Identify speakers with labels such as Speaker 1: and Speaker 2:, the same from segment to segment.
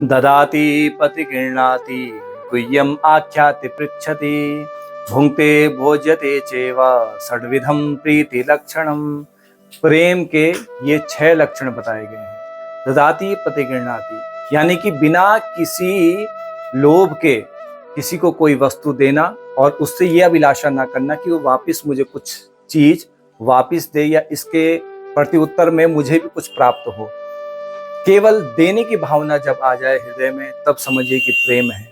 Speaker 1: ददाति पतिगृह्णाति गुह्यम् आख्याति पृच्छति भुंक्ते भोज्यते चैव षड्विधम प्रीति लक्षणम। प्रेम के ये 6 लक्षण बताए गए हैं। ददाति पतिगृह्णाति यानी कि बिना किसी लोभ के किसी को कोई वस्तु देना और उससे यह अभिलाषा ना करना कि वो वापस मुझे कुछ चीज वापस दे या इसके प्रत्युत्तर में मुझे भी कुछ प्राप्त हो। केवल देने की भावना जब आ जाए हृदय में तब समझिए कि प्रेम है।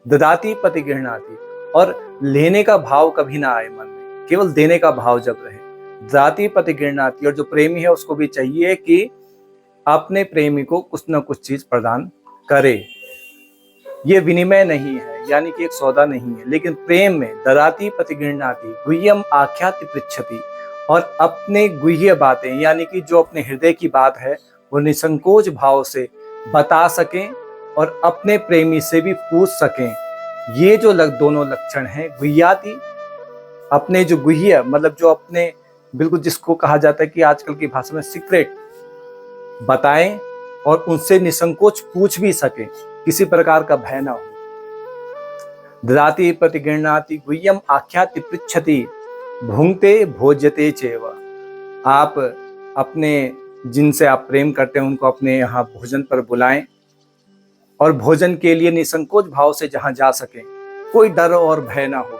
Speaker 1: ददाति पतिगृह्णाति, और लेने का भाव कभी ना आए मन में, केवल देने का भाव जब रहे। ददाति पतिगृह्णाति, और जो प्रेमी है उसको भी चाहिए कि अपने प्रेमी को कुछ ना कुछ चीज प्रदान करे। ये विनिमय नहीं है, यानी कि एक सौदा नहीं है, लेकिन प्रेम में ददाति पतिगृह्णाति गुह्यम आख्याति पृच्छति, और अपने गुह्य बातें यानी कि जो अपने हृदय की बात है वो निसंकोच भाव से बता सकें और अपने प्रेमी से भी पूछ सकें। ये जो दोनों लक्षण हैं, गुह्याति अपने जो गुह्य मतलब जो अपने बिल्कुल जिसको कहा जाता है कि आजकल की भाषा में सीक्रेट बताएं और उनसे निसंकोच पूछ भी सकें, किसी प्रकार का भय ना हो। ददाति प्रतिगृह्णाति गुह्यम आख्याति पृच्छति भुंक्ते भोज्यते चैव। आप अपने जिनसे आप प्रेम करते हैं उनको अपने यहाँ भोजन पर बुलाएं और भोजन के लिए निसंकोच भाव से जहाँ जा सके, कोई डर और भय ना हो,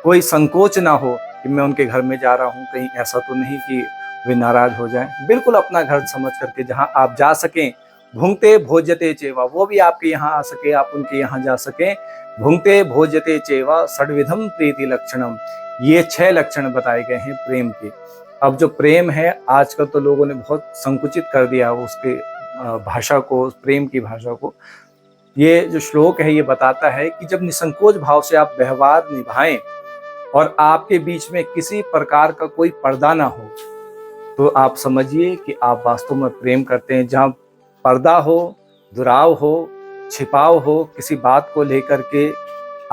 Speaker 1: कोई संकोच ना हो कि मैं उनके घर में जा रहा हूँ, कहीं ऐसा तो नहीं कि वे नाराज हो जाएं। बिल्कुल अपना घर समझ करके जहाँ आप जा सकें। भुंक्ते भोज्यते चैव, वो भी आपके यहाँ आ सके, आप उनके यहाँ जा सकें। भुंक्ते भोज्यते चैव षड्विधम प्रीति लक्षणम, ये 6 लक्षण बताए गए हैं प्रेम के। अब जो प्रेम है आजकल तो लोगों ने बहुत संकुचित कर दिया उसके भाषा को, प्रेम की भाषा को। ये जो श्लोक है ये बताता है कि जब निसंकोच भाव से आप व्यवहार निभाएं और आपके बीच में किसी प्रकार का कोई पर्दा ना हो, तो आप समझिए कि आप वास्तव में प्रेम करते हैं। जहाँ पर्दा हो, दुराव हो, छिपाव हो, किसी बात को लेकर के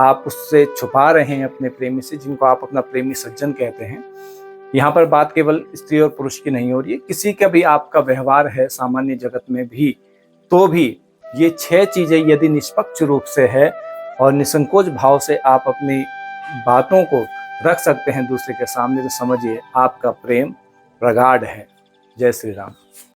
Speaker 1: आप उससे छुपा रहे हैं अपने प्रेमी से, जिनको आप अपना प्रेमी सज्जन कहते हैं। यहाँ पर बात केवल स्त्री और पुरुष की नहीं हो रही है, किसी का भी आपका व्यवहार है सामान्य जगत में भी, तो भी ये 6 चीजें यदि निष्पक्ष रूप से है और निसंकोच भाव से आप अपनी बातों को रख सकते हैं दूसरे के सामने, तो समझिए आपका प्रेम प्रगाढ़ है। जय श्री राम।